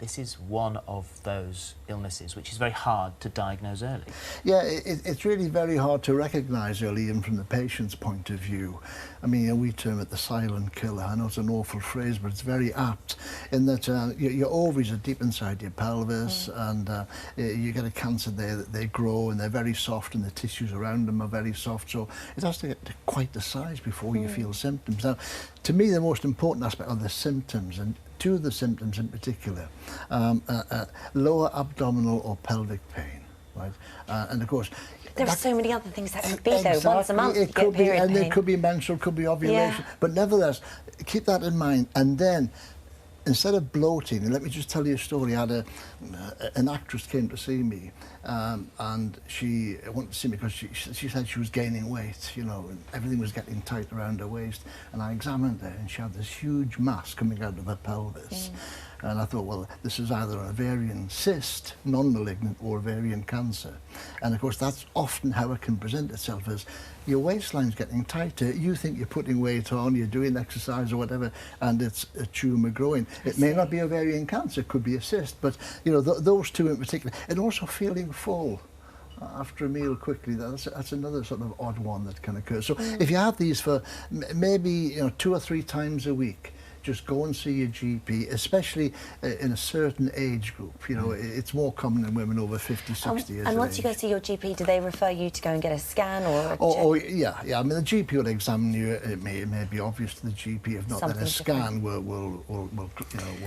this is one of those illnesses which is very hard to diagnose early. Yeah, it's really very hard to recognise early, even from the patient's point of view. I mean, we term it the silent killer. I know it's an awful phrase, but it's very apt in that your ovaries are deep inside your pelvis, and you get a cancer there that they grow, and they're very soft, and the tissues around them are very soft, so it has to get to quite the size before you feel symptoms. Now, to me, the most important aspect are the symptoms, and two of the symptoms in particular, lower abdominal or pelvic pain, right? And of course, there are so many other things that could be, though. Exactly. Once a month, it you could get period be, and pain. it could be menstrual, could be ovulation, but nevertheless, keep that in mind. And then, instead of bloating, let me just tell you a story. I had an actress came to see me, and she wanted to see me because she said she was gaining weight, you know, and everything was getting tight around her waist. And I examined her, and she had this huge mass coming out of her pelvis. And I thought, well, this is either an ovarian cyst, non-malignant, or ovarian cancer. And of course, that's often how it can present itself, as your waistline's getting tighter. You think you're putting weight on, you're doing exercise or whatever, and it's a tumour growing. It may not be ovarian cancer, it could be a cyst, but you know, those two in particular. And also feeling full after a meal quickly, that's another sort of odd one that can occur. So if you have these for maybe 2 or 3 times a week, just go and see your GP, especially in a certain age group. You know, it's more common in women over 50, 60 years. And once you go see your GP, do they refer you to go and get a scan or a check? Oh, yeah. I mean, the GP will examine you. It may be obvious to the GP. If not, Something then a scan will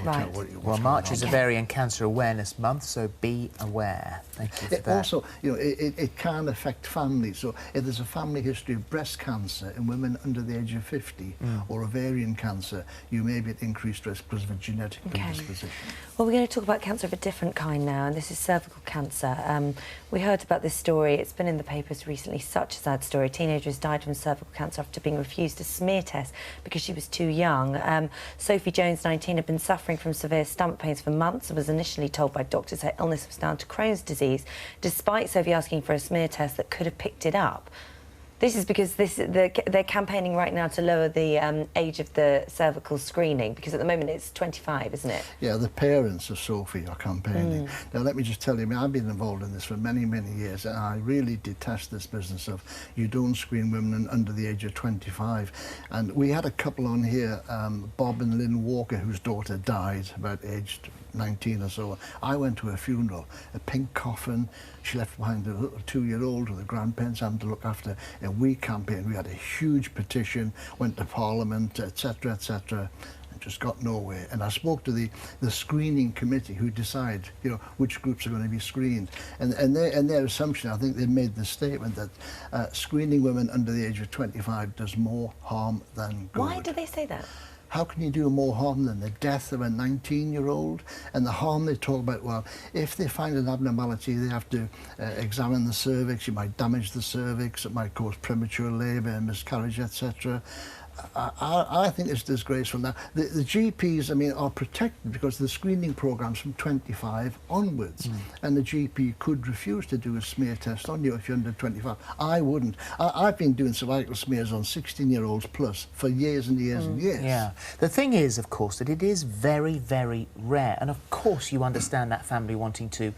tell what you. Well, March is Ovarian Cancer Awareness Month, so be aware. Thank you for that. Also, you know, it can affect families. So if there's a family history of breast cancer in women under the age of 50 or ovarian cancer, you may be at increased risk because of a genetic predisposition. Well, we're going to talk about cancer of a different kind now, and this is cervical cancer. We heard about this story. It's been in the papers recently. Such a sad story. A teenager has died from cervical cancer after being refused a smear test because she was too young. Sophie Jones, 19, had been suffering from severe stomach pains for months and was initially told by doctors her illness was down to Crohn's disease, despite Sophie asking for a smear test that could have picked it up. This is because they're campaigning right now to lower the age of the cervical screening, because at the moment it's 25, isn't it? Yeah, the parents of Sophie are campaigning. Now, let me just tell you, I mean, I've been involved in this for many, many years, and I really detest this business of you don't screen women under the age of 25. And we had a couple on here, Bob and Lynn Walker, whose daughter died about aged 19 or so. I went to her funeral, a pink coffin. She left behind a little 2-year-old with her grandparents having to look after. And we campaigned. We had a huge petition, went to Parliament, etc., etc., and just got nowhere. And I spoke to the screening committee who decide, you know, which groups are going to be screened. And their assumption, I think they made the statement that screening women under the age of 25 does more harm than good. Why do they say that? How can you do more harm than the death of a 19-year-old? And the harm they talk about, well, if they find an abnormality, they have to examine the cervix. It might damage the cervix. It might cause premature labour, miscarriage, etc. I think it's disgraceful. Now, the GPs, I mean, are protected because the screening program's from 25 onwards, and the GP could refuse to do a smear test on you if you're under 25. I wouldn't. I've been doing cervical smears on 16-year-olds plus for years and years and years. Yeah. The thing is, of course, that it is very, very rare, and of course you understand that family wanting to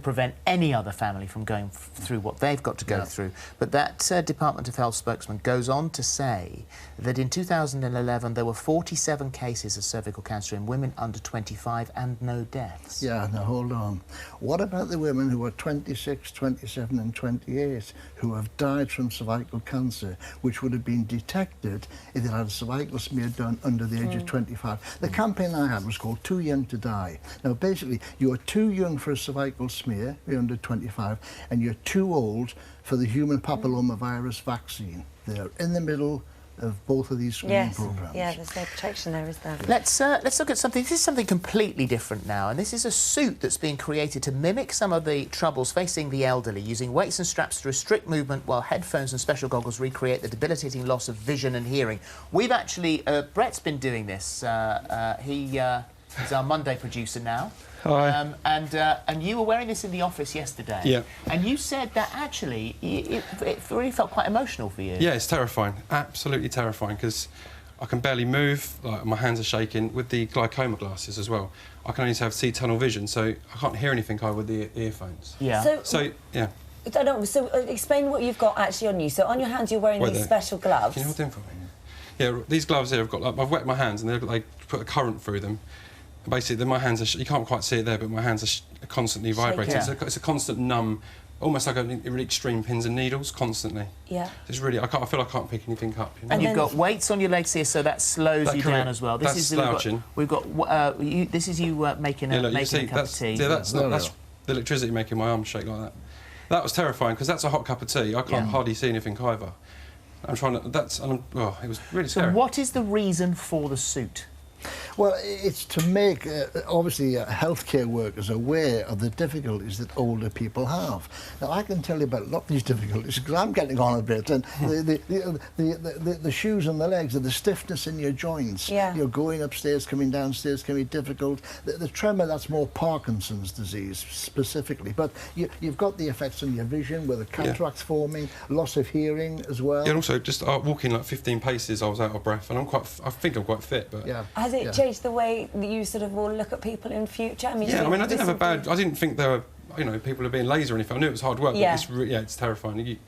prevent any other family from going through what they've got to go through. But that Department of Health spokesman goes on to say that in 2011 there were 47 cases of cervical cancer in women under 25 and no deaths. Yeah, now hold on. What about the women who are 26, 27 and 28 who have died from cervical cancer, which would have been detected if they had a cervical smear done under the age of 25? The campaign I had was called Too Young to Die. Now basically, you're too young for a cervical smear, you're under 25, and you're too old for the human papillomavirus vaccine. They're in the middle of both of these screening programs. Yeah, there's no protection there, is there? Let's look at something. This is something completely different now, and this is a suit that's being created to mimic some of the troubles facing the elderly, using weights and straps to restrict movement while headphones and special goggles recreate the debilitating loss of vision and hearing. We've actually, Brett's been doing this. He's our Monday producer now. Hi. And you were wearing this in the office yesterday. Yeah. And you said that actually it really felt quite emotional for you. Yeah, it's terrifying. Absolutely terrifying, because I can barely move, like my hands are shaking. With the glaucoma glasses as well, I can only see tunnel vision, so I can't hear anything with the earphones. Yeah. So yeah. I don't know, so explain what you've got actually on you. So on your hands you're wearing these special gloves. Can you hold them for me? Yeah, these gloves here, I've wet my hands and they put a current through them. Basically, my hands are, you can't quite see it there, but my hands are constantly vibrating. Yeah. It's a constant numb, almost like a really extreme pins and needles, constantly. Yeah. It's really, I feel I can't pick anything up. You know? And you've got weights on your legs here, so that slows you down as well. This is slouching. We've got this is you making a cup of tea. Yeah, that's the electricity making my arms shake like that. That was terrifying because that's a hot cup of tea. I can't hardly see anything either. I'm trying to. It was really scary. So, what is the reason for the suit? Well, it's to make, obviously, healthcare workers aware of the difficulties that older people have. Now, I can tell you about a lot of these difficulties because I'm getting on a bit, and the shoes on the legs, the stiffness in your joints. Yeah. You're going upstairs, coming downstairs can be difficult. The tremor, that's more Parkinson's disease specifically, but you've got the effects on your vision with the cataracts forming, loss of hearing as well. Yeah, and also just walking like 15 paces, I was out of breath, and I think I'm quite fit, but... Yeah. Has it changed the way that you sort of will look at people in future? I mean, I didn't think there were, people are being lazy or anything. I knew it was hard work, but it's terrifying.